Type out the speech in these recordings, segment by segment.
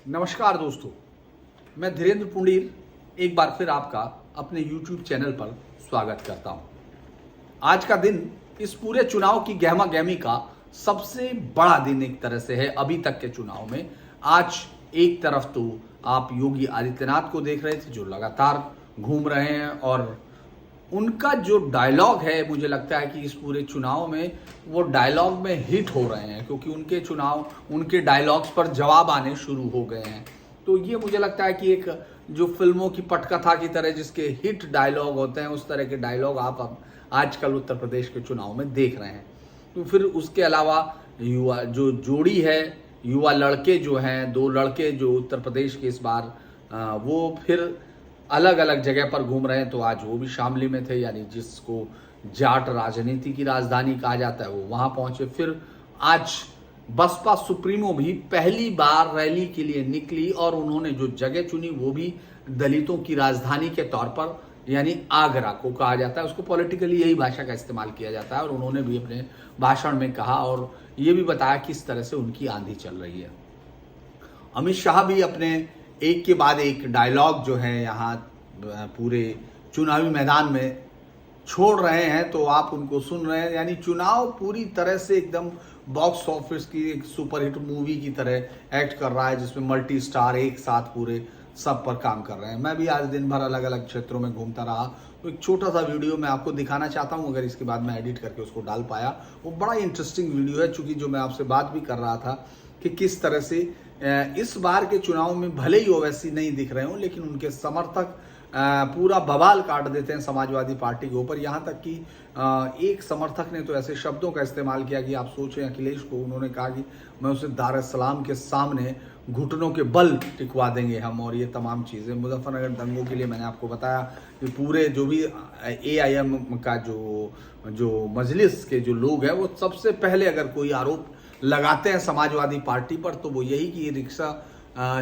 नमस्कार दोस्तों, मैं धीरेन्द्र पुंडीर एक बार फिर आपका अपने YouTube चैनल पर स्वागत करता हूं। आज का दिन इस पूरे चुनाव की गहमा गहमी का सबसे बड़ा दिन एक तरह से है अभी तक के चुनाव में। आज एक तरफ तो आप योगी आदित्यनाथ को देख रहे थे जो लगातार घूम रहे हैं और उनका जो डायलॉग है मुझे लगता है कि इस पूरे चुनाव में वो डायलॉग में हिट हो रहे हैं, क्योंकि उनके डायलॉग्स पर जवाब आने शुरू हो गए हैं। तो ये मुझे लगता है कि एक जो फिल्मों की पटकथा की तरह जिसके हिट डायलॉग होते हैं उस तरह के डायलॉग आप अब आजकल उत्तर प्रदेश के चुनाव में देख रहे हैं। तो फिर उसके अलावा युवा जो जोड़ी है, युवा लड़के जो हैं, दो लड़के जो उत्तर प्रदेश के इस बार वो फिर अलग अलग जगह पर घूम रहे हैं। तो आज वो भी शामली में थे, यानी जिसको जाट राजनीति की राजधानी कहा जाता है वो वहां पहुंचे। फिर आज बसपा सुप्रीमो भी पहली बार रैली के लिए निकली और उन्होंने जो जगह चुनी वो भी दलितों की राजधानी के तौर पर, यानी आगरा को कहा जाता है। उसको पॉलिटिकली यही भाषा का इस्तेमाल किया जाता है और उन्होंने भी अपने भाषण में कहा और ये भी बताया किस तरह से उनकी आंधी चल रही है। अमित शाह भी अपने एक के बाद एक डायलॉग जो है यहाँ पूरे चुनावी मैदान में छोड़ रहे हैं, तो आप उनको सुन रहे हैं। यानी चुनाव पूरी तरह से एकदम बॉक्स ऑफिस की एक सुपरहिट मूवी की तरह एक्ट कर रहा है, जिसमें मल्टी स्टार एक साथ पूरे सब पर काम कर रहे हैं। मैं भी आज दिन भर अलग अलग क्षेत्रों में घूमता रहा, तो एक छोटा सा वीडियो मैं आपको दिखाना चाहता हूं, अगर इसके बाद मैं एडिट करके उसको डाल पाया। वो बड़ा इंटरेस्टिंग वीडियो है, चूंकि जो मैं आपसे बात भी कर रहा था कि किस तरह से इस बार के चुनाव में भले ही ओवैसी नहीं दिख रहे हों, लेकिन उनके समर्थक पूरा बवाल काट देते हैं समाजवादी पार्टी के ऊपर। यहाँ तक कि एक समर्थक ने तो ऐसे शब्दों का इस्तेमाल किया कि आप सोचें अखिलेश को, उन्होंने कहा कि मैं उसे दार एस सलाम के सामने घुटनों के बल टिकवा देंगे हम, और ये तमाम चीज़ें। मुजफ्फरनगर दंगों के लिए मैंने आपको बताया कि पूरे जो भी AIM का जो मजलिस के जो लोग हैं वो सबसे पहले अगर कोई आरोप लगाते हैं समाजवादी पार्टी पर तो वो यही कि ये रिक्शा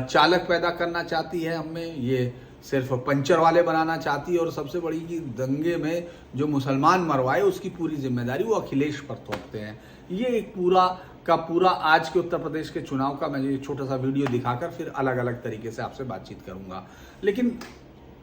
चालक पैदा करना चाहती है हमें, ये सिर्फ पंचर वाले बनाना चाहती है, और सबसे बड़ी कि दंगे में जो मुसलमान मरवाए उसकी पूरी जिम्मेदारी वो अखिलेश पर थोपते हैं। ये एक पूरा का पूरा आज के उत्तर प्रदेश के चुनाव का मैं ये छोटा सा वीडियो दिखाकर फिर अलग अलग तरीके से आपसे बातचीत करूंगा। लेकिन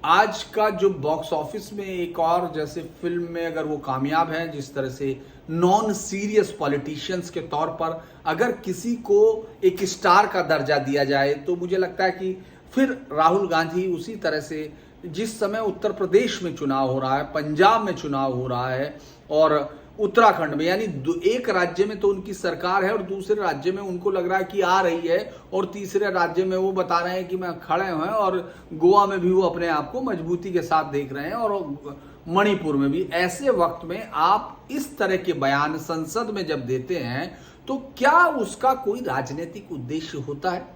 आज का जो बॉक्स ऑफिस में एक और जैसे फिल्म में अगर वो कामयाब है, जिस तरह से नॉन सीरियस पॉलिटिशियंस के तौर पर अगर किसी को एक स्टार का दर्जा दिया जाए, तो मुझे लगता है कि फिर राहुल गांधी उसी तरह से जिस समय उत्तर प्रदेश में चुनाव हो रहा है, पंजाब में चुनाव हो रहा है और उत्तराखंड में, यानी एक राज्य में तो उनकी सरकार है और दूसरे राज्य में उनको लग रहा है कि आ रही है, और तीसरे राज्य में वो बता रहे हैं कि मैं खड़े हैं, और गोवा में भी वो अपने आप को मजबूती के साथ देख रहे हैं और मणिपुर में भी। ऐसे वक्त में आप इस तरह के बयान संसद में जब देते हैं तो क्या उसका कोई राजनीतिक उद्देश्य होता है?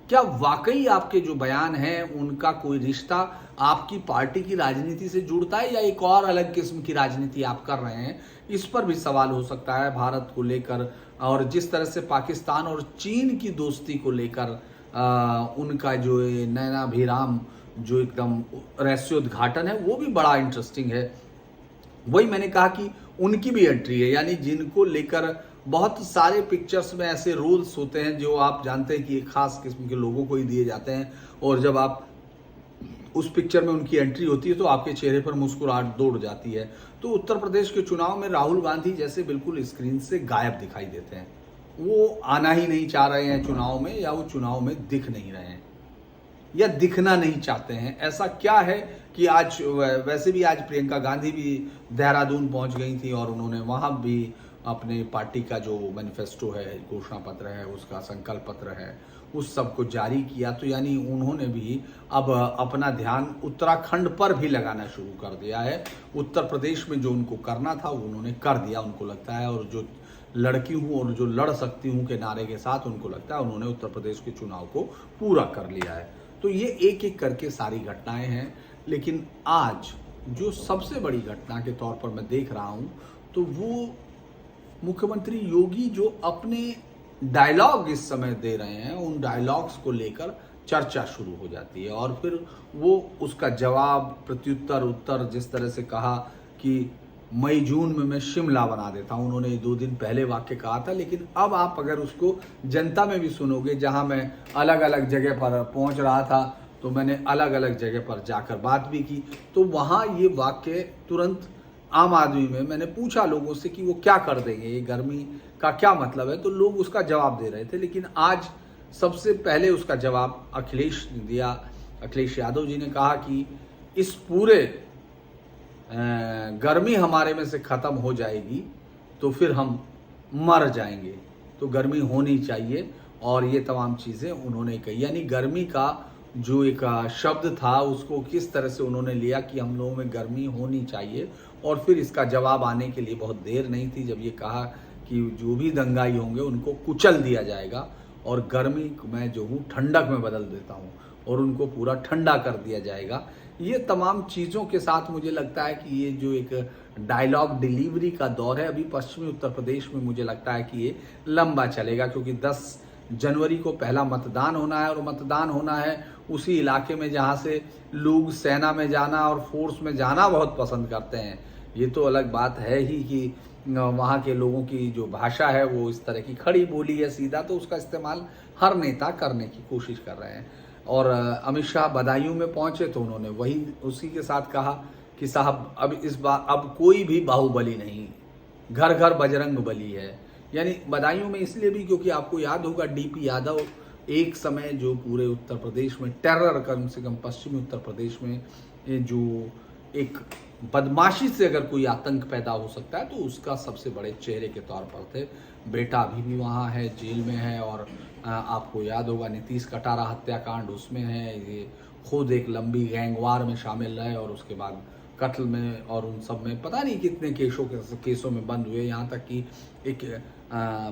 क्या वाकई आपके जो बयान हैं उनका कोई रिश्ता आपकी पार्टी की राजनीति से जुड़ता है, या एक और अलग किस्म की राजनीति आप कर रहे हैं? इस पर भी सवाल हो सकता है भारत को लेकर, और जिस तरह से पाकिस्तान और चीन की दोस्ती को लेकर उनका जो नैनाभिराम जो एकदम रहस्योद्घाटन है वो भी बड़ा इंटरेस्टिंग है। वही मैंने कहा कि उनकी भी एंट्री है, यानी जिनको लेकर बहुत सारे पिक्चर्स में ऐसे रोल्स होते हैं जो आप जानते हैं कि एक खास किस्म के लोगों को ही दिए जाते हैं, और जब आप उस पिक्चर में उनकी एंट्री होती है तो आपके चेहरे पर मुस्कुराहट दौड़ जाती है। तो उत्तर प्रदेश के चुनाव में राहुल गांधी जैसे बिल्कुल स्क्रीन से गायब दिखाई देते हैं। वो आना ही नहीं चाह रहे हैं चुनाव में, या वो चुनाव में दिख नहीं रहे हैं, या दिखना नहीं चाहते हैं। ऐसा क्या है कि आज वैसे भी आज प्रियंका गांधी भी देहरादून पहुंच गई थी और उन्होंने वहां भी अपने पार्टी का जो मैनिफेस्टो है, घोषणा पत्र है, उसका संकल्प पत्र है, उस सब को जारी किया। तो यानी उन्होंने भी अब अपना ध्यान उत्तराखंड पर भी लगाना शुरू कर दिया है। उत्तर प्रदेश में जो उनको करना था वो उन्होंने कर दिया उनको लगता है, और जो लड़की हूँ और जो लड़ सकती हूँ के नारे के साथ उनको लगता है उन्होंने उत्तर प्रदेश के चुनाव को पूरा कर लिया है। तो ये एक एक करके सारी घटनाएं हैं। लेकिन आज जो सबसे बड़ी घटना के तौर पर मैं देख रहा हूँ तो वो मुख्यमंत्री योगी जो अपने डायलॉग इस समय दे रहे हैं, उन डायलॉग्स को लेकर चर्चा शुरू हो जाती है, और फिर वो उसका जवाब प्रत्युत्तर उत्तर जिस तरह से कहा कि मई जून में मैं शिमला बना देता हूँ। उन्होंने 2 दिन पहले वाक्य कहा था, लेकिन अब आप अगर उसको जनता में भी सुनोगे, जहाँ मैं अलग अलग जगह पर पहुँच रहा था तो मैंने अलग अलग जगह पर जाकर बात भी की, तो वहाँ ये वाक्य तुरंत आम आदमी में मैंने पूछा लोगों से कि वो क्या कर देंगे, ये गर्मी का क्या मतलब है, तो लोग उसका जवाब दे रहे थे। लेकिन आज सबसे पहले उसका जवाब अखिलेश ने दिया। अखिलेश यादव जी ने कहा कि इस पूरे गर्मी हमारे में से ख़त्म हो जाएगी तो फिर हम मर जाएंगे, तो गर्मी होनी चाहिए, और ये तमाम चीज़ें उन्होंने कही। यानी गर्मी का जो एक शब्द था उसको किस तरह से उन्होंने लिया कि हम लोगों में गर्मी होनी चाहिए, और फिर इसका जवाब आने के लिए बहुत देर नहीं थी जब ये कहा कि जो भी दंगाई होंगे उनको कुचल दिया जाएगा और गर्मी मैं जो हूँ ठंडक में बदल देता हूँ और उनको पूरा ठंडा कर दिया जाएगा। ये तमाम चीज़ों के साथ मुझे लगता है कि ये जो एक डायलॉग डिलीवरी का दौर है अभी पश्चिमी उत्तर प्रदेश में, मुझे लगता है कि ये लंबा चलेगा, क्योंकि 10 जनवरी को पहला मतदान होना है, और मतदान होना है उसी इलाके में जहाँ से लोग सेना में जाना और फोर्स में जाना बहुत पसंद करते हैं। ये तो अलग बात है ही कि वहाँ के लोगों की जो भाषा है वो इस तरह की खड़ी बोली है सीधा, तो उसका इस्तेमाल हर नेता करने की कोशिश कर रहे हैं। और अमित शाह बदायूं में पहुंचे तो उन्होंने वही उसी के साथ कहा कि साहब अब इस बार अब कोई भी बाहुबली नहीं, घर घर बजरंग बली है। यानी बदायूं में इसलिए भी क्योंकि आपको याद होगा डीपी यादव एक समय जो पूरे उत्तर प्रदेश में टेरर, कम से कम पश्चिमी उत्तर प्रदेश में जो एक बदमाशी से अगर कोई आतंक पैदा हो सकता है तो उसका सबसे बड़े चेहरे के तौर पर थे। बेटा अभी भी वहाँ है, जेल में है, और आपको याद होगा नीतीश कटारा हत्याकांड उसमें है, ये खुद एक लंबी गैंगवार में शामिल रहे और उसके बाद कत्ल में और उन सब में पता नहीं कितने केसों में बंद हुए। यहाँ तक कि एक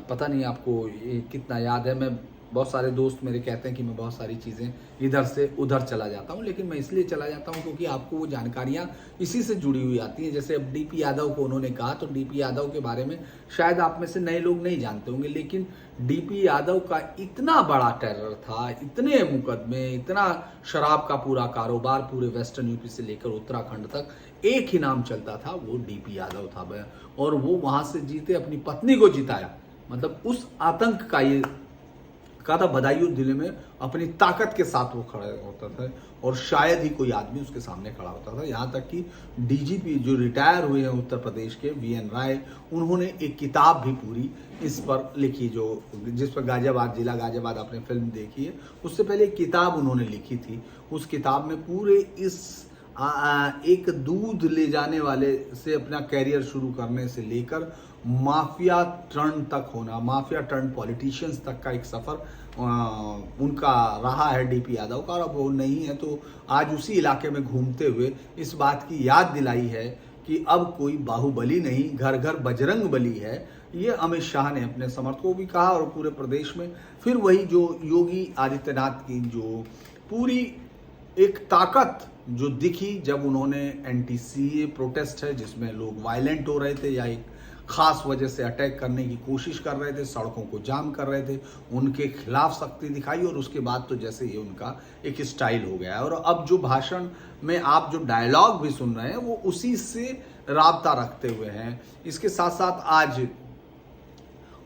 पता नहीं आपको ये कितना याद है, मैं बहुत सारे दोस्त मेरे कहते हैं कि मैं बहुत सारी चीज़ें इधर से उधर चला जाता हूँ, लेकिन मैं इसलिए चला जाता हूँ क्योंकि आपको वो जानकारियाँ इसी से जुड़ी हुई आती हैं। जैसे अब डीपी यादव को उन्होंने कहा, तो डीपी यादव के बारे में शायद आप में से नए लोग नहीं जानते होंगे, लेकिन डीपी यादव का इतना बड़ा टेरर था, इतने मुकदमे, इतना शराब का पूरा कारोबार पूरे वेस्टर्न यूपी से लेकर उत्तराखंड तक, एक ही नाम चलता था, वो डीपी यादव था। और वो वहाँ से जीते अपनी पत्नी को जिताया, मतलब उस आतंक का ये कहा था बदायूं जिले में अपनी ताकत के साथ वो खड़ा होता था और शायद ही कोई आदमी उसके सामने खड़ा होता था। यहाँ तक कि डीजीपी जो रिटायर हुए हैं उत्तर प्रदेश के वीएन राय, उन्होंने एक किताब भी पूरी इस पर लिखी, जो जिस पर गाजियाबाद, जिला गाजियाबाद आपने फिल्म देखी है, उससे पहले एक किताब उन्होंने लिखी थी। उस किताब में पूरे इस एक दूध ले जाने वाले से अपना कैरियर शुरू करने से लेकर माफिया टर्न तक होना, माफिया टर्न पॉलिटिशियंस तक का एक सफ़र उनका रहा है डीपी यादव का। और अब वो नहीं है तो आज उसी इलाके में घूमते हुए इस बात की याद दिलाई है कि अब कोई बाहुबली नहीं, घर घर बजरंग बली है। ये अमित शाह ने अपने समर्थकों को भी कहा और पूरे प्रदेश में फिर वही जो योगी आदित्यनाथ की जो पूरी एक ताकत जो दिखी जब उन्होंने एंटी-सीए प्रोटेस्ट है जिसमें लोग वायलेंट हो रहे थे या एक खास वजह से अटैक करने की कोशिश कर रहे थे, सड़कों को जाम कर रहे थे, उनके खिलाफ सख्ती दिखाई और उसके बाद तो जैसे ये उनका एक स्टाइल हो गया है। और अब जो भाषण में आप जो डायलॉग भी सुन रहे हैं वो उसी से राब्ता रखते हुए हैं। इसके साथ साथ आज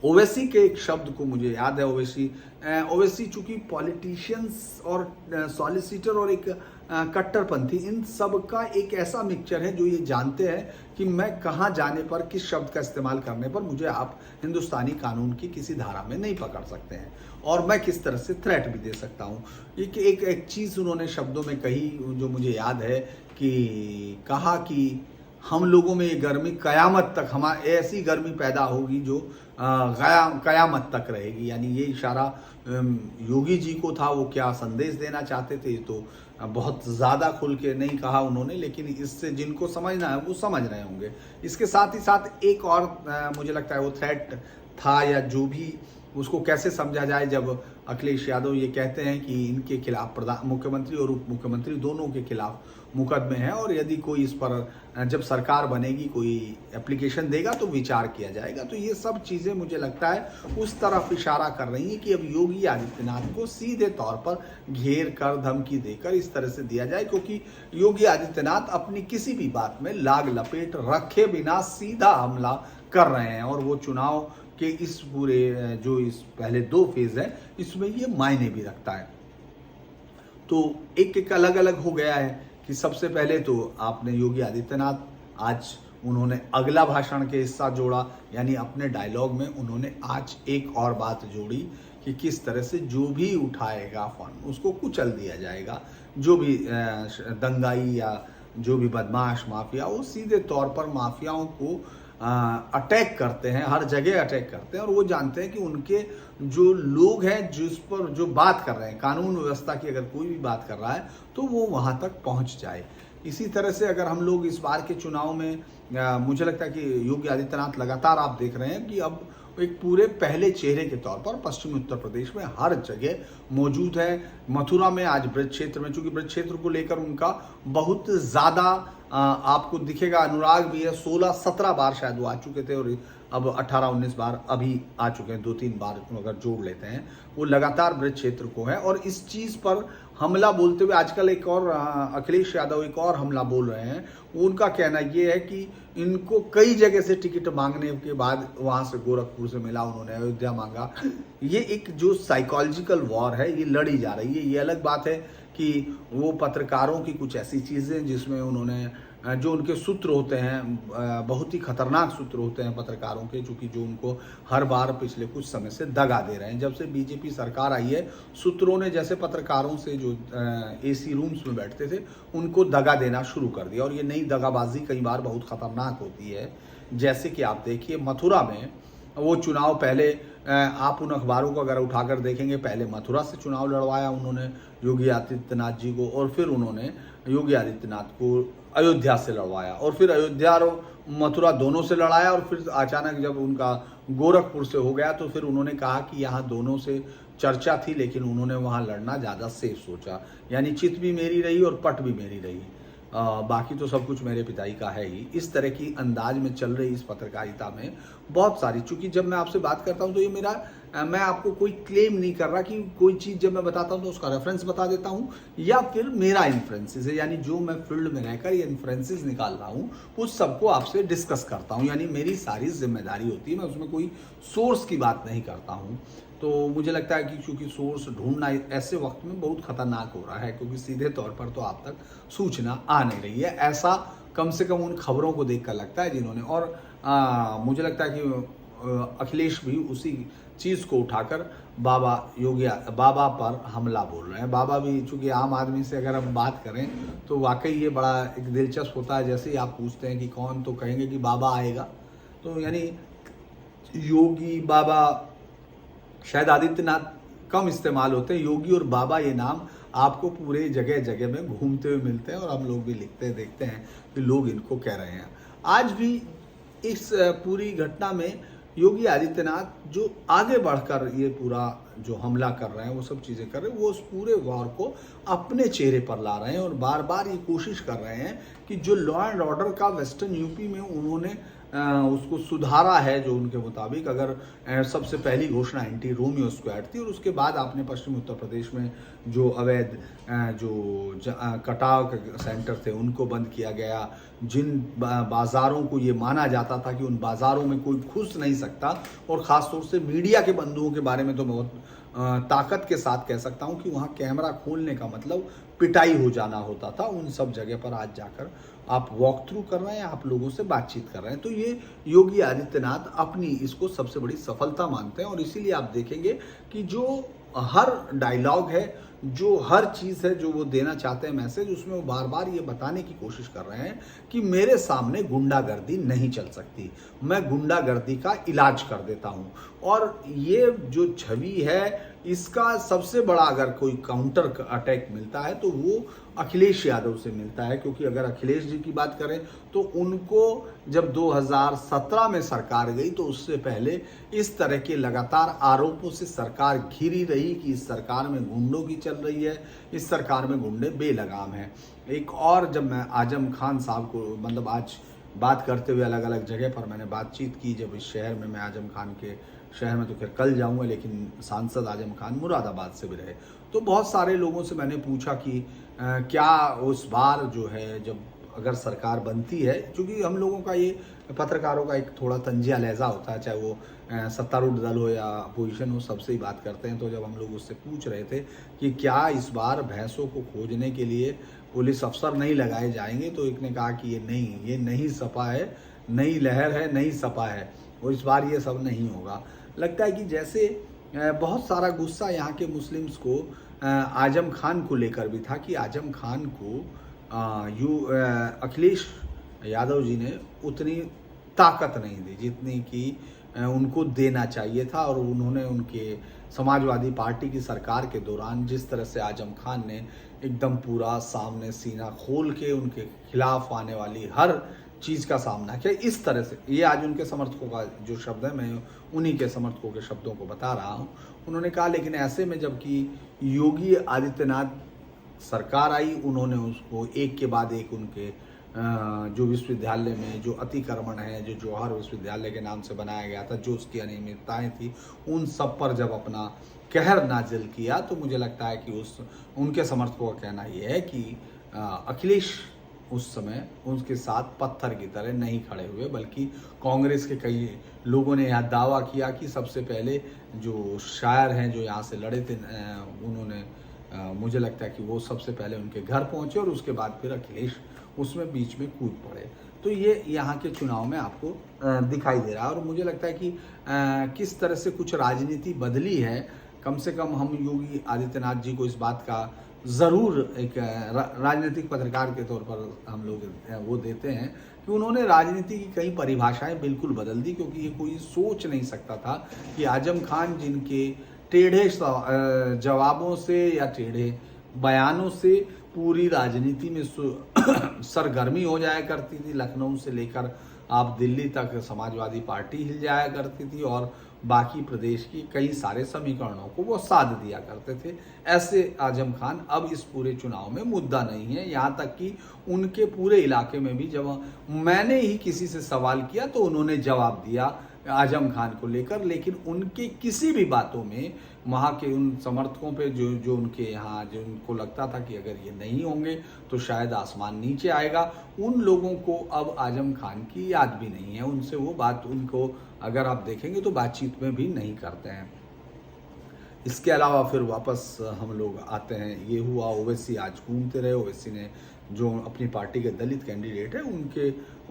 ओवैसी के एक शब्द को मुझे याद है, ओवैसी चूंकि पॉलिटिशियंस और सॉलिसिटर और एक कट्टरपंथी, इन सब का एक ऐसा मिक्सचर है जो ये जानते हैं कि मैं कहाँ जाने पर किस शब्द का इस्तेमाल करने पर मुझे आप हिंदुस्तानी कानून की किसी धारा में नहीं पकड़ सकते हैं और मैं किस तरह से थ्रेट भी दे सकता हूँ। एक चीज़ उन्होंने शब्दों में कही जो मुझे याद है कि कहा कि हम लोगों में ये गर्मी कयामत तक, हमारे ऐसी गर्मी पैदा होगी जो कयामत तक रहेगी। यानी ये इशारा योगी जी को था, वो क्या संदेश देना चाहते थे तो बहुत ज़्यादा खुल के नहीं कहा उन्होंने, लेकिन इससे जिनको समझना है वो समझ रहे होंगे। इसके साथ ही साथ एक और मुझे लगता है वो थ्रेट था या जो भी उसको कैसे समझा जाए, जब अखिलेश यादव ये कहते हैं कि इनके खिलाफ मुख्यमंत्री और उप मुख्यमंत्री दोनों के खिलाफ मुकदमे हैं और यदि कोई इस पर जब सरकार बनेगी कोई एप्लीकेशन देगा तो विचार किया जाएगा। तो ये सब चीज़ें मुझे लगता है उस तरफ इशारा कर रही हैं कि अब योगी आदित्यनाथ को सीधे तौर पर घेर कर धमकी देकर इस तरह से दिया जाए, क्योंकि योगी आदित्यनाथ अपनी किसी भी बात में लाग लपेट रखे बिना सीधा हमला कर रहे हैं और वो चुनाव के इस पूरे जो इस पहले 2 फेज है इसमें ये मायने भी रखता है। तो एक एक अलग अलग हो गया है कि सबसे पहले तो आपने योगी आदित्यनाथ आज उन्होंने अगला भाषण के हिस्सा जोड़ा, यानी अपने डायलॉग में उन्होंने आज एक और बात जोड़ी कि किस तरह से जो भी उठाएगा फंड उसको कुचल दिया जाएगा। जो भी दंगाई या जो भी बदमाश माफिया वो सीधे तौर पर माफियाओं को अटैक करते हैं, हर जगह अटैक करते हैं और वो जानते हैं कि उनके जो लोग हैं जिस पर जो बात कर रहे हैं, कानून व्यवस्था की अगर कोई भी बात कर रहा है तो वो वहाँ तक पहुँच जाए। इसी तरह से अगर हम लोग इस बार के चुनाव में मुझे लगता है कि योगी आदित्यनाथ लगातार आप देख रहे हैं कि अब एक पूरे पहले चेहरे के तौर पर पश्चिमी उत्तर प्रदेश में हर जगह मौजूद है। मथुरा में आज ब्रज क्षेत्र में, चूंकि ब्रज क्षेत्र को लेकर उनका बहुत ज़्यादा आपको दिखेगा अनुराग भी है। 16-17 बार शायद वो आ चुके थे और अब 18-19 बार अभी आ चुके हैं, 2-3 बार अगर जोड़ लेते हैं। वो लगातार ब्रज क्षेत्र को है और इस चीज़ पर हमला बोलते हुए आजकल एक और अखिलेश यादव एक और हमला बोल रहे हैं। उनका कहना ये है कि इनको कई जगह से टिकट मांगने के बाद वहाँ से गोरखपुर से मिला, उन्होंने अयोध्या मांगा। ये एक जो साइकोलॉजिकल वॉर है ये लड़ी जा रही है। ये अलग बात है कि वो पत्रकारों की कुछ ऐसी चीज़ें जिसमें उन्होंने जो उनके सूत्र होते हैं बहुत ही खतरनाक सूत्र होते हैं पत्रकारों के, चूँकि जो उनको हर बार पिछले कुछ समय से दगा दे रहे हैं। जब से बीजेपी सरकार आई है सूत्रों ने जैसे पत्रकारों से जो एसी रूम्स में बैठते थे उनको दगा देना शुरू कर दिया और ये नई दगाबाजी कई बार बहुत खतरनाक होती है। जैसे कि आप देखिए मथुरा में वो चुनाव पहले आप उन अखबारों को अगर उठाकर देखेंगे, पहले मथुरा से चुनाव लड़वाया उन्होंने योगी आदित्यनाथ जी को और फिर उन्होंने योगी आदित्यनाथ को अयोध्या से लड़वाया और फिर अयोध्या और मथुरा दोनों से लड़ाया और फिर अचानक जब उनका गोरखपुर से हो गया तो फिर उन्होंने कहा कि यहाँ दोनों से चर्चा थी लेकिन उन्होंने वहाँ लड़ना ज़्यादा सेफ सोचा। यानी चित भी मेरी रही और पट भी मेरी रही, बाकी तो सब कुछ मेरे पिताई का है ही। इस तरह की अंदाज में चल रही इस पत्रकारिता में बहुत सारी, चूंकि जब मैं आपसे बात करता हूं तो ये मेरा मैं आपको कोई क्लेम नहीं कर रहा कि कोई चीज़ जब मैं बताता हूं तो उसका रेफरेंस बता देता हूं या फिर मेरा इन्फ्रेंसेस है, यानी जो मैं फील्ड में रहकर ये इन्फ्रेंसेस निकाल रहा हूं उस सबको आपसे डिस्कस करता हूं। यानी मेरी सारी जिम्मेदारी होती है, मैं उसमें कोई सोर्स की बात नहीं करता हूँ। तो मुझे लगता है कि चूंकि सोर्स ढूंढना ऐसे वक्त में बहुत खतरनाक हो रहा है क्योंकि सीधे तौर पर तो आप तक सूचना आ नहीं रही है, ऐसा कम से कम उन खबरों को देखकर लगता है जिन्होंने। और मुझे लगता है कि अखिलेश भी उसी चीज़ को उठाकर बाबा पर हमला बोल रहे हैं। बाबा भी चूंकि आम आदमी से अगर हम बात करें तो वाकई ये बड़ा एक दिलचस्प होता है। जैसे ही आप पूछते हैं कि कौन, तो कहेंगे कि बाबा आएगा। तो यानी योगी बाबा शायद आदित्यनाथ कम इस्तेमाल होते हैं, योगी और बाबा ये नाम आपको पूरे जगह जगह में घूमते हुए मिलते हैं और हम लोग भी लिखते देखते हैं कि लोग इनको कह रहे हैं। आज भी इस पूरी घटना में योगी आदित्यनाथ जो आगे बढ़कर ये पूरा जो हमला कर रहे हैं वो सब चीज़ें कर रहे हैं, वो उस पूरे वॉर को अपने चेहरे पर ला रहे हैं और बार बार ये कोशिश कर रहे हैं कि जो लॉ एंड ऑर्डर का वेस्टर्न यूपी में उन्होंने उसको सुधारा है, जो उनके मुताबिक अगर सबसे पहली घोषणा एंटी रोमियो स्क्वाड थी और उसके बाद आपने पश्चिमी उत्तर प्रदेश में जो अवैध जो कटाव सेंटर थे उनको बंद किया गया। जिन बाज़ारों को ये माना जाता था कि उन बाज़ारों में कोई घुस नहीं सकता, और ख़ास तौर से मीडिया के बंधुओं के बारे में तो बहुत ताकत के साथ कह सकता हूँ कि वहाँ कैमरा खोलने का मतलब पिटाई हो जाना होता था। उन सब जगह पर आज जाकर आप वॉक थ्रू कर रहे हैं, आप लोगों से बातचीत कर रहे हैं। तो ये योगी आदित्यनाथ अपनी इसको सबसे बड़ी सफलता मानते हैं और इसीलिए आप देखेंगे कि जो हर डायलॉग है, जो हर चीज़ है जो वो देना चाहते हैं मैसेज, उसमें वो बार बार ये बताने की कोशिश कर रहे हैं कि मेरे सामने गुंडागर्दी नहीं चल सकती, मैं गुंडागर्दी का इलाज कर देता हूँ। और ये जो छवि है इसका सबसे बड़ा अगर कोई काउंटर अटैक मिलता है तो वो अखिलेश यादव से मिलता है, क्योंकि अगर अखिलेश जी की बात करें तो उनको जब 2017 में सरकार गई तो उससे पहले इस तरह के लगातार आरोपों से सरकार घिरी रही कि इस सरकार में गुंडों की चल रही है, इस सरकार में गुंडे बेलगाम हैं। एक और जब मैं आजम खान साहब को मतलब आज बात करते हुए अलग अलग जगह पर मैंने बातचीत की, जब इस शहर में मैं आजम खान के शहर में तो खैर कल जाऊंगा, लेकिन सांसद आजम खान मुरादाबाद से भी रहे, तो बहुत सारे लोगों से मैंने पूछा कि क्या उस बार जो है जब अगर सरकार बनती है, क्योंकि हम लोगों का ये पत्रकारों का एक थोड़ा तंजिया लहजा होता है, चाहे वो सत्तारूढ़ दल हो या अपोजिशन हो, सबसे ही बात करते हैं। तो जब हम लोग उससे पूछ रहे थे कि क्या इस बार भैंसों को खोजने के लिए पुलिस अफसर नहीं लगाए जाएंगे, तो एक ने कहा कि ये नहीं सपा है, नई लहर है, नई सपा है, और इस बार ये सब नहीं होगा। लगता है कि जैसे बहुत सारा गुस्सा यहाँ के मुस्लिम्स को आजम खान को लेकर भी था कि आजम खान को अखिलेश यादव जी ने उतनी ताकत नहीं दी जितनी कि उनको देना चाहिए था, और उन्होंने उनके समाजवादी पार्टी की सरकार के दौरान जिस तरह से आजम खान ने एकदम पूरा सामने सीना खोल के उनके खिलाफ आने वाली हर चीज़ का सामना किया, इस तरह से ये आज उनके समर्थकों का जो शब्द है, मैं उन्हीं के समर्थकों के शब्दों को बता रहा हूँ। उन्होंने कहा लेकिन ऐसे में जबकि योगी आदित्यनाथ सरकार आई, उन्होंने उसको एक के बाद एक उनके जो विश्वविद्यालय में जो अतिक्रमण है, जो जौहर विश्वविद्यालय के नाम से बनाया गया था, जो उसकी अनियमितताएं थी, उन सब पर जब अपना कहर नाजिल किया, तो मुझे लगता है कि उनके समर्थकों का कहना यह है कि अखिलेश उस समय उसके साथ पत्थर की तरह नहीं खड़े हुए, बल्कि कांग्रेस के कई लोगों ने यह दावा किया कि सबसे पहले जो शायर हैं जो यहाँ से लड़े थे, उन्होंने मुझे लगता है कि वो सबसे पहले उनके घर पहुंचे और उसके बाद फिर अखिलेश उसमें बीच में कूद पड़े। तो ये यहाँ के चुनाव में आपको दिखाई दे रहा है, और मुझे लगता है कि किस तरह से कुछ राजनीति बदली है। कम से कम हम योगी आदित्यनाथ जी को इस बात का ज़रूर एक राजनीतिक पत्रकार के तौर पर हम लोग वो देते हैं कि उन्होंने राजनीति की कई परिभाषाएं बिल्कुल बदल दी, क्योंकि ये कोई सोच नहीं सकता था कि आजम खान जिनके टेढ़े जवाबों से या टेढ़े बयानों से पूरी राजनीति में सरगर्मी हो जाया करती थी, लखनऊ से लेकर आप दिल्ली तक समाजवादी पार्टी हिल जाया करती थी, और बाकी प्रदेश की कई सारे समीकरणों को वो साध दिया करते थे। ऐसे आजम खान अब इस पूरे चुनाव में मुद्दा नहीं है। यहाँ तक कि उनके पूरे इलाके में भी जब मैंने ही किसी से सवाल किया तो उन्होंने जवाब दिया आजम खान को लेकर, लेकिन उनके किसी भी बातों में वहाँ के उन समर्थकों पे जो उनके यहाँ जो उनको लगता था कि अगर ये नहीं होंगे तो शायद आसमान नीचे आएगा, उन लोगों को अब आजम खान की याद भी नहीं है। उनसे वो बात उनको अगर आप देखेंगे तो बातचीत में भी नहीं करते हैं। इसके अलावा फिर वापस हम लोग आते हैं, ये हुआ ओवैसी आज घूमते रहे। ओवैसी ने जो अपनी पार्टी के दलित कैंडिडेट है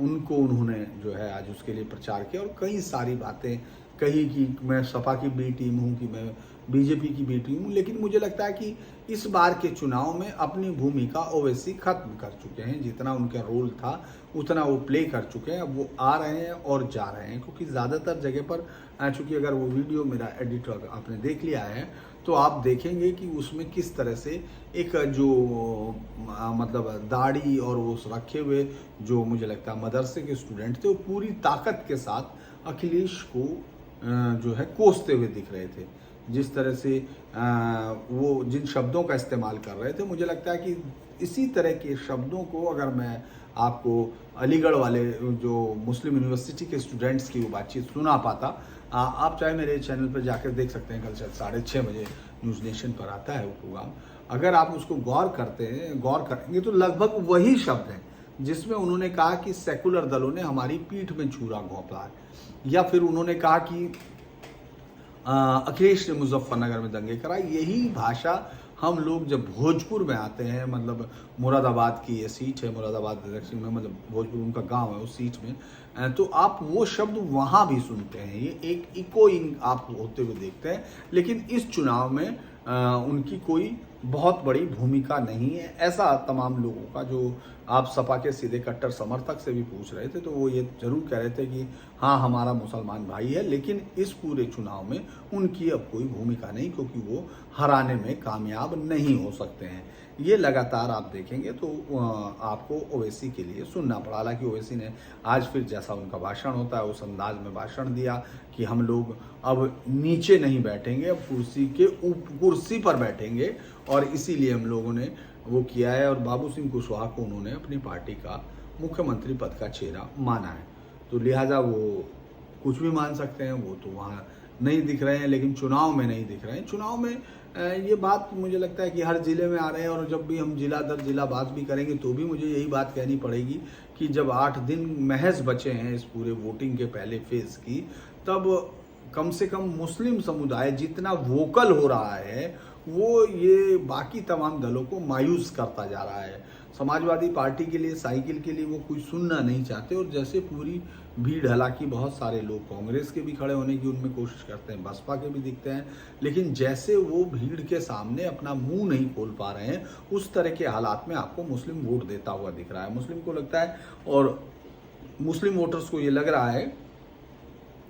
उनको उन्होंने जो है आज उसके लिए प्रचार किया, और कई सारी बातें कही कि मैं सपा की बी टीम हूँ, कि मैं बीजेपी की बी टीम हूँ। लेकिन मुझे लगता है कि इस बार के चुनाव में अपनी भूमिका ओवैसी खत्म कर चुके हैं, जितना उनका रोल था उतना वो प्ले कर चुके हैं। अब वो आ रहे हैं और जा रहे हैं, क्योंकि ज़्यादातर जगह पर चूँकि अगर वो वीडियो मेरा एडिटर आपने देख लिया है तो आप देखेंगे कि उसमें किस तरह से एक जो मतलब दाढ़ी और वो रखे हुए जो मुझे लगता है मदरसे के स्टूडेंट थे, वो पूरी ताकत के साथ अखिलेश को जो है कोसते हुए दिख रहे थे। जिस तरह से वो जिन शब्दों का इस्तेमाल कर रहे थे, मुझे लगता है कि इसी तरह के शब्दों को अगर मैं आपको अलीगढ़ वाले जो मुस्लिम यूनिवर्सिटी के स्टूडेंट्स की वो बातचीत सुना पाता, आप चाहे मेरे चैनल पर जाकर देख सकते हैं, कल शायद 6:30 बजे न्यूज़ नेशन पर आता है वो प्रोग्राम। अगर आप उसको गौर करेंगे तो लगभग वही शब्द हैं जिसमें उन्होंने कहा कि सेकुलर दलों ने हमारी पीठ में छुरा घोंपा है, या फिर उन्होंने कहा कि अखिलेश ने मुजफ्फरनगर में दंगे कराए। यही भाषा हम लोग जब भोजपुर में आते हैं, मतलब मुरादाबाद की ये सीट है, मुरादाबाद दक्षिण में, मतलब भोजपुर उनका गांव है उस सीट में, तो आप वो शब्द वहाँ भी सुनते हैं। ये एक इकोइंग आप होते हुए देखते हैं, लेकिन इस चुनाव में उनकी कोई बहुत बड़ी भूमिका नहीं है, ऐसा तमाम लोगों का, जो आप सपा के सीधे कट्टर समर्थक से भी पूछ रहे थे तो वो ये जरूर कह रहे थे कि हाँ हमारा मुसलमान भाई है, लेकिन इस पूरे चुनाव में उनकी अब कोई भूमिका नहीं, क्योंकि वो हराने में कामयाब नहीं हो सकते हैं। ये लगातार आप देखेंगे तो आपको ओवैसी के लिए सुनना पड़ा। हालांकि ओवैसी ने आज फिर जैसा उनका भाषण होता है उस अंदाज में भाषण दिया कि हम लोग अब नीचे नहीं बैठेंगे, अब कुर्सी पर बैठेंगे, और इसीलिए हम लोगों ने वो किया है। और बाबू सिंह कुशवाहा को उन्होंने अपनी पार्टी का मुख्यमंत्री पद का चेहरा माना है, तो लिहाजा वो कुछ भी मान सकते हैं, वो तो वहाँ नहीं दिख रहे हैं, लेकिन चुनाव में नहीं दिख रहे हैं। चुनाव में ये बात मुझे लगता है कि हर जिले में आ रहे हैं, और जब भी हम जिला दर जिला बात भी करेंगे तो भी मुझे यही बात कहनी पड़ेगी कि जब 8 दिन महज बचे हैं इस पूरे वोटिंग के पहले फेज की, तब कम से कम मुस्लिम समुदाय जितना वोकल हो रहा है वो ये बाकी तमाम दलों को मायूस करता जा रहा है। समाजवादी पार्टी के लिए, साइकिल के लिए वो कुछ सुनना नहीं चाहते, और जैसे पूरी भीड़, हालांकि बहुत सारे लोग कांग्रेस के भी खड़े होने की उनमें कोशिश करते हैं, बसपा के भी दिखते हैं, लेकिन जैसे वो भीड़ के सामने अपना मुंह नहीं खोल पा रहे हैं, उस तरह के हालात में आपको मुस्लिम वोट देता हुआ दिख रहा है। मुस्लिम को लगता है, और मुस्लिम वोटर्स को ये लग रहा है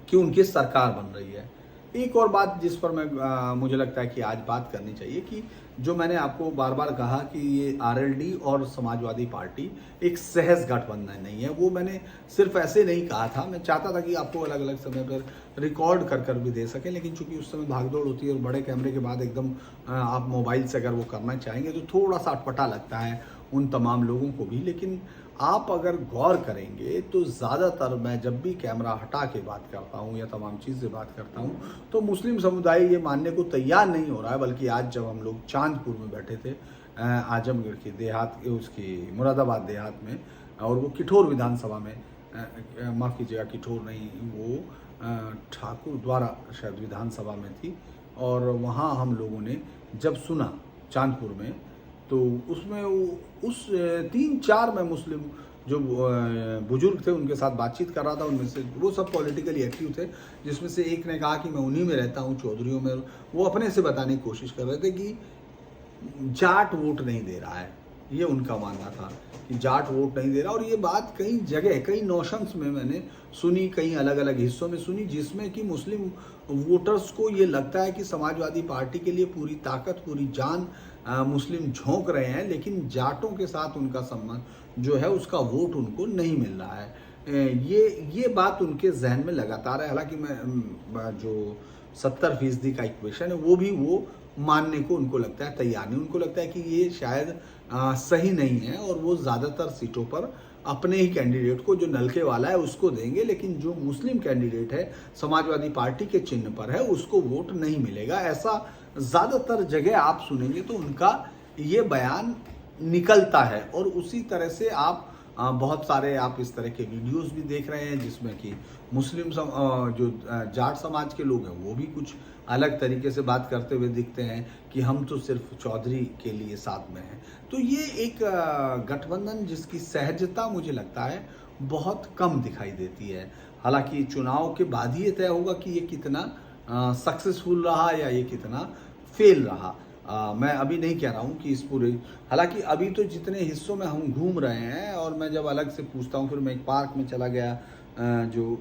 कि उनकी सरकार बन रही है। एक और बात जिस पर मैं मुझे लगता है कि आज बात करनी चाहिए, कि जो मैंने आपको बार बार कहा कि ये आरएलडी और समाजवादी पार्टी एक सहज गठबंधन नहीं है, वो मैंने सिर्फ ऐसे नहीं कहा था। मैं चाहता था कि आपको अलग अलग समय पर रिकॉर्ड कर भी दे सकें, लेकिन चूंकि उस समय भागदौड़ होती है और बड़े कैमरे के बाद एकदम आप मोबाइल से अगर वो करना चाहेंगे तो थोड़ा सा अटपटा लगता है उन तमाम लोगों को भी। लेकिन आप अगर गौर करेंगे तो ज़्यादातर मैं जब भी कैमरा हटा के बात करता हूँ या तमाम चीज़ें बात करता हूँ तो मुस्लिम समुदाय ये मानने को तैयार नहीं हो रहा है। बल्कि आज जब हम लोग चांदपुर में बैठे थे, आजमगढ़ की देहात, उसकी मुरादाबाद देहात में, और वो किठौर विधानसभा में, माफ़ कीजिएगा किठौर नहीं, वो ठाकुर द्वारा शायद विधानसभा में थी, और वहाँ हम लोगों ने जब सुना चांदपुर में, तो उसमें उस 3-4 में मुस्लिम जो बुजुर्ग थे उनके साथ बातचीत कर रहा था, उनमें से वो सब पॉलिटिकली एक्टिव थे, जिसमें से एक ने कहा कि मैं उन्हीं में रहता हूँ, चौधरियों में। वो अपने से बताने की कोशिश कर रहे थे कि जाट वोट नहीं दे रहा है, ये उनका मानना था कि जाट वोट नहीं दे रहा। और ये बात कई जगह, कई नोशंस में मैंने सुनी, कई अलग अलग हिस्सों में सुनी, जिसमें कि मुस्लिम वोटर्स को ये लगता है कि समाजवादी पार्टी के लिए पूरी ताकत, पूरी जान मुस्लिम झोंक रहे हैं, लेकिन जाटों के साथ उनका संबंध जो है उसका वोट उनको नहीं मिल रहा है। ये बात उनके जहन में लगातार है। हालांकि मैं जो 70% का इक्वेशन है वो भी वो मानने को उनको लगता है तैयार नहीं। उनको लगता है कि ये शायद सही नहीं है, और वो ज़्यादातर सीटों पर अपने ही कैंडिडेट को, जो नलके वाला है, उसको देंगे, लेकिन जो मुस्लिम कैंडिडेट है समाजवादी पार्टी के चिन्ह पर है उसको वोट नहीं मिलेगा। ऐसा ज़्यादातर जगह आप सुनेंगे तो उनका ये बयान निकलता है। और उसी तरह से आप बहुत सारे आप इस तरह के वीडियोस भी देख रहे हैं जिसमें कि मुस्लिम जो जाट समाज के लोग हैं वो भी कुछ अलग तरीके से बात करते हुए दिखते हैं कि हम तो सिर्फ चौधरी के लिए साथ में हैं। तो ये एक गठबंधन जिसकी सहजता मुझे लगता है बहुत कम दिखाई देती है। हालांकि चुनाव के बाद ही ये तय होगा कि ये कितना सक्सेसफुल रहा या ये कितना फेल रहा। मैं अभी नहीं कह रहा हूँ कि इस पूरे, हालांकि अभी तो जितने हिस्सों में हम घूम रहे हैं, और मैं जब अलग से पूछता हूँ, फिर मैं एक पार्क में चला गया, जो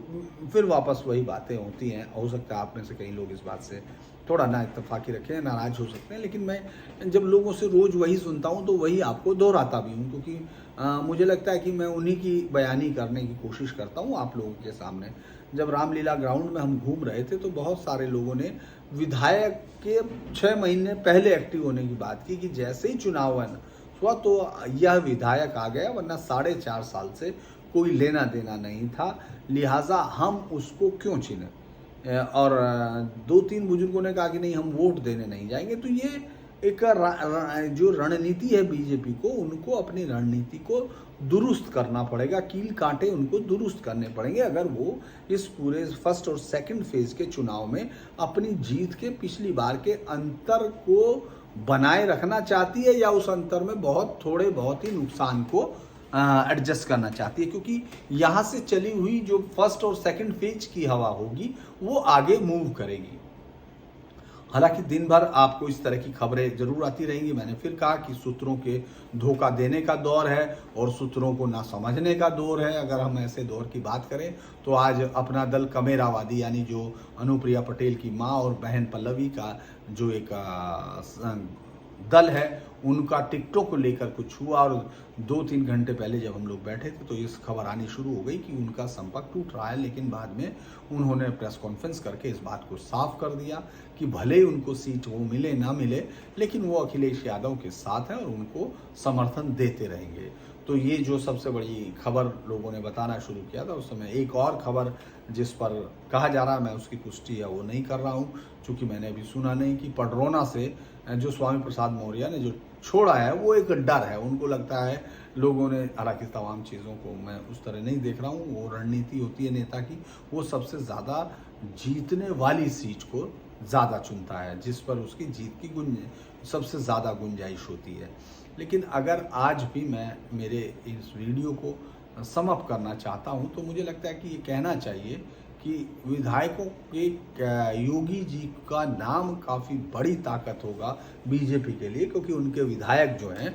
फिर वापस वही बातें होती हैं। हो सकता है आप में से कई लोग इस बात से थोड़ा ना इत्तेफाकी रखें, नाराज़ हो सकते हैं, लेकिन मैं जब लोगों से रोज़ वही सुनता हूँ तो वही आपको दोहराता भी हूँ, क्योंकि मुझे लगता है कि मैं उन्हीं की बयानी करने की कोशिश करता हूँ आप लोगों के सामने। जब रामलीला ग्राउंड में हम घूम रहे थे तो बहुत सारे लोगों ने विधायक के 6 महीने पहले एक्टिव होने की बात की, कि जैसे ही चुनाव हुआ तो यह विधायक आ गया, वरना 4.5 साल से कोई लेना देना नहीं था, लिहाजा हम उसको क्यों चुने। और 2-3 बुजुर्गों ने कहा कि नहीं हम वोट देने नहीं जाएंगे। तो ये एक जो रणनीति है बीजेपी को, उनको अपनी रणनीति को दुरुस्त करना पड़ेगा, कील कांटे उनको दुरुस्त करने पड़ेंगे अगर वो इस पूरे फर्स्ट और सेकंड फेज के चुनाव में अपनी जीत के पिछली बार के अंतर को बनाए रखना चाहती है, या उस अंतर में बहुत ही नुकसान को एडजस्ट करना चाहती है। क्योंकि यहाँ से चली हुई जो फर्स्ट और सेकंड फेज की हवा होगी वो आगे मूव करेगी। हालांकि दिन भर आपको इस तरह की खबरें जरूर आती रहेंगी। मैंने फिर कहा कि सूत्रों के धोखा देने का दौर है और सूत्रों को ना समझने का दौर है। अगर हम ऐसे दौर की बात करें तो आज अपना दल कमेरावादी यानी जो अनुप्रिया पटेल की माँ और बहन पल्लवी का जो एक दल है, उनका टिकटॉक को लेकर कुछ हुआ और 2-3 घंटे पहले जब हम लोग बैठे थे तो इस खबर आनी शुरू हो गई कि उनका संपर्क टूट रहा है। लेकिन बाद में उन्होंने प्रेस कॉन्फ्रेंस करके इस बात को साफ कर दिया कि भले ही उनको सीट वो मिले ना मिले, लेकिन वो अखिलेश यादव के साथ हैं और उनको समर्थन देते रहेंगे। तो ये जो सबसे बड़ी खबर लोगों ने बताना शुरू किया था, उस समय एक और खबर जिस पर कहा जा रहा है, मैं उसकी पुष्टि है वो नहीं कर रहा हूँ, क्योंकि मैंने अभी सुना नहीं कि पडरौना से जो स्वामी प्रसाद मौर्य ने जो छोड़ा है वो एक डर है। उनको लगता है लोगों ने, हालांकि तमाम चीज़ों को मैं उस तरह नहीं देख रहा हूँ, वो रणनीति होती है नेता की, वो सबसे ज़्यादा जीतने वाली सीट को ज़्यादा चुनता है, जिस पर उसकी जीत की सबसे ज़्यादा गुंजाइश होती है। लेकिन अगर आज भी मैं मेरे इस वीडियो को समअप करना चाहता हूं तो मुझे लगता है कि ये कहना चाहिए कि विधायकों के योगी जी का नाम काफ़ी बड़ी ताकत होगा बीजेपी के लिए, क्योंकि उनके विधायक जो हैं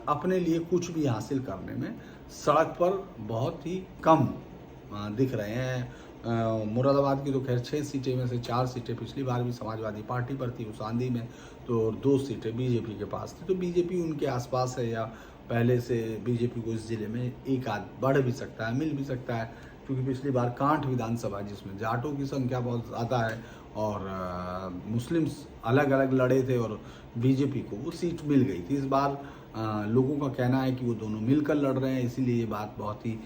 अपने लिए कुछ भी हासिल करने में सड़क पर बहुत ही कम दिख रहे हैं। मुरादाबाद की तो खैर 6 सीटें में से 4 सीटें पिछली बार भी समाजवादी पार्टी पर थी, उस आंधी में तो 2 सीटें बीजेपी के पास थी। तो बीजेपी उनके आसपास है, या पहले से बीजेपी को इस जिले में एक आध बढ़ भी सकता है, मिल भी सकता है, क्योंकि पिछली बार कांठ विधानसभा जिसमें जाटों की संख्या बहुत ज़्यादा है और मुस्लिम्स अलग अलग लड़े थे और बीजेपी को वो सीट मिल गई थी। इस बार लोगों का कहना है कि वो दोनों मिलकर लड़ रहे हैं, इसीलिए ये बात बहुत ही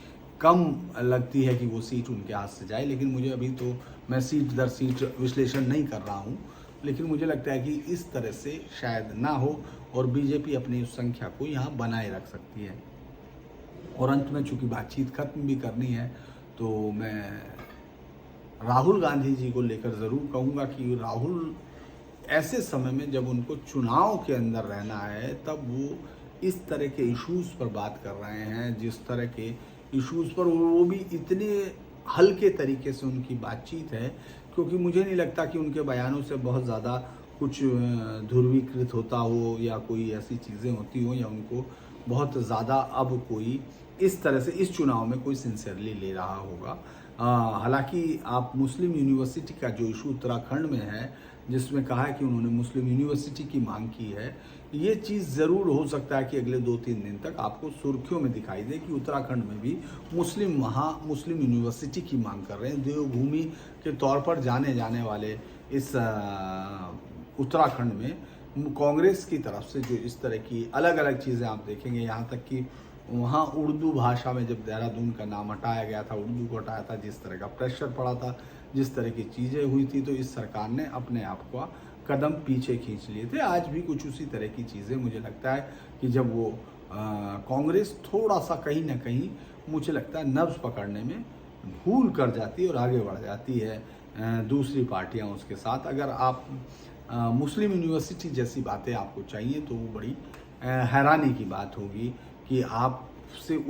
कम लगती है कि वो सीट उनके हाथ से जाए। लेकिन मुझे अभी तो मैं सीट दर सीट विश्लेषण नहीं कर रहा हूँ, लेकिन मुझे लगता है कि इस तरह से शायद ना हो और बीजेपी अपनी उस संख्या को यहाँ बनाए रख सकती है। और अंत में चूंकि बातचीत खत्म भी करनी है तो मैं राहुल गांधी जी को लेकर ज़रूर कहूँगा कि राहुल ऐसे समय में जब उनको चुनाव के अंदर रहना है तब वो इस तरह के इश्यूज़ पर बात कर रहे हैं, जिस तरह के इश्यूज़ पर, वो भी इतने हल्के तरीके से उनकी बातचीत है, क्योंकि मुझे नहीं लगता कि उनके बयानों से बहुत ज़्यादा कुछ ध्रुवीकृत होता हो या कोई ऐसी चीज़ें होती हो, या उनको बहुत ज़्यादा अब कोई इस तरह से इस चुनाव में कोई सिंसियरली ले रहा होगा। हालांकि आप मुस्लिम यूनिवर्सिटी का जो इशू उत्तराखंड में है, जिसमें कहा है कि उन्होंने मुस्लिम यूनिवर्सिटी की मांग की है, ये चीज़ ज़रूर हो सकता है कि अगले 2-3 दिन तक आपको सुर्खियों में दिखाई दे कि उत्तराखंड में भी मुस्लिम यूनिवर्सिटी की मांग कर रहे हैं। देवभूमि के तौर पर जाने जाने वाले इस उत्तराखंड में कांग्रेस की तरफ से जो इस तरह की अलग अलग चीज़ें आप देखेंगे, यहाँ तक कि वहाँ उर्दू भाषा में जब देहरादून का नाम हटाया गया था, उर्दू को हटाया था, जिस तरह का प्रेशर पड़ा था, जिस तरह की चीज़ें हुई थी, तो इस सरकार ने अपने आप का कदम पीछे खींच लिए थे। आज भी कुछ उसी तरह की चीज़ें, मुझे लगता है कि जब वो कांग्रेस थोड़ा सा कहीं ना कहीं मुझे लगता है नब्ज पकड़ने में भूल कर जाती है और आगे बढ़ जाती है दूसरी पार्टियां उसके साथ। अगर आप मुस्लिम यूनिवर्सिटी जैसी बातें आपको चाहिए तो वो बड़ी हैरानी की बात होगी कि आप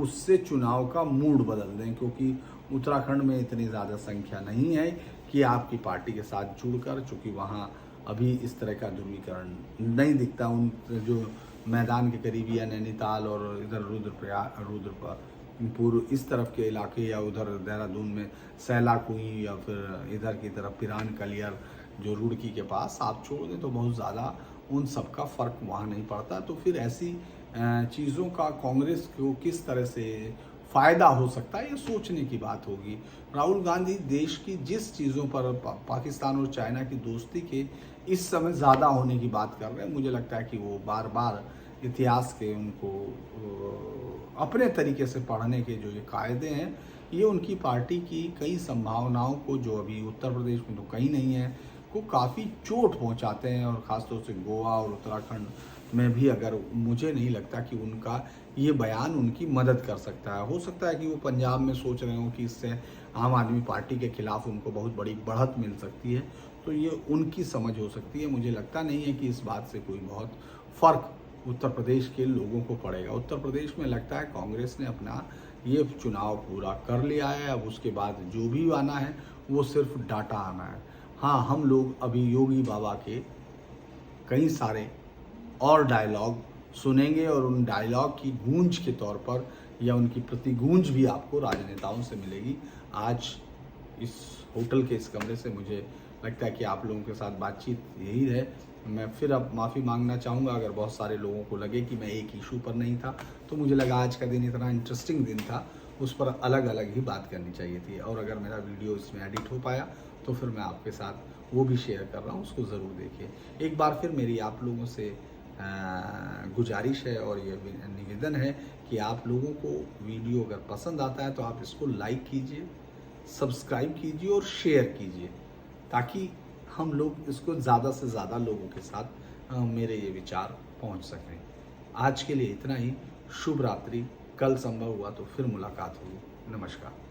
उससे चुनाव का मूड बदल दें, क्योंकि उत्तराखंड में इतनी ज़्यादा संख्या नहीं है कि आपकी पार्टी के साथ जुड़कर, चूँकि वहाँ अभी इस तरह का ध्रुवीकरण नहीं दिखता। उन जो मैदान के करीबी या नैनीताल और इधर रुद्रपुर इस तरफ के इलाके, या उधर देहरादून में सैला कुई, या फिर इधर की तरफ पिरान कलियर जो रुड़की के पास आप छोड़ दें तो बहुत ज़्यादा उन सब का फ़र्क वहाँ नहीं पड़ता। तो फिर ऐसी चीज़ों का कांग्रेस को किस तरह से फ़ायदा हो सकता है, ये सोचने की बात होगी। राहुल गांधी देश की जिस चीज़ों पर पाकिस्तान और चाइना की दोस्ती के इस समय ज़्यादा होने की बात कर रहे हैं, मुझे लगता है कि वो बार बार इतिहास के उनको अपने तरीके से पढ़ने के जो ये कायदे हैं, ये उनकी पार्टी की कई संभावनाओं को, जो अभी उत्तर प्रदेश में तो कहीं नहीं है, को काफ़ी चोट पहुंचाते हैं। और ख़ासतौर से गोवा और उत्तराखंड में भी अगर, मुझे नहीं लगता कि उनका ये बयान उनकी मदद कर सकता है। हो सकता है कि वो पंजाब में सोच रहे हो कि इससे आम आदमी पार्टी के खिलाफ उनको बहुत बड़ी बढ़त मिल सकती है, तो ये उनकी समझ हो सकती है। मुझे लगता नहीं है कि इस बात से कोई बहुत फ़र्क उत्तर प्रदेश के लोगों को पड़ेगा। उत्तर प्रदेश में लगता है कांग्रेस ने अपना ये चुनाव पूरा कर लिया है, अब उसके बाद जो भी आना है वो सिर्फ डाटा आना है। हाँ, हम लोग अभी योगी बाबा के कई सारे और डायलॉग सुनेंगे और उन डायलॉग की गूंज के तौर पर या उनकी प्रतिगूंज भी आपको राजनेताओं से मिलेगी। आज इस होटल के इस कमरे से मुझे लगता है कि आप लोगों के साथ बातचीत यही है। मैं फिर अब माफ़ी मांगना चाहूँगा अगर बहुत सारे लोगों को लगे कि मैं एक इशू पर नहीं था, तो मुझे लगा आज का दिन इतना इंटरेस्टिंग दिन था, उस पर अलग अलग ही बात करनी चाहिए थी। और अगर मेरा वीडियो इसमें एडिट हो पाया तो फिर मैं आपके साथ वो भी शेयर कर रहा हूँ, उसको ज़रूर देखिए। एक बार फिर मेरी आप लोगों से गुजारिश है और ये निवेदन है कि आप लोगों को वीडियो अगर पसंद आता है तो आप इसको लाइक कीजिए, सब्सक्राइब कीजिए और शेयर कीजिए, ताकि हम लोग इसको ज़्यादा से ज़्यादा लोगों के साथ मेरे ये विचार पहुंच सकें। आज के लिए इतना ही। शुभ रात्रि। कल संभव हुआ तो फिर मुलाकात होगी। नमस्कार।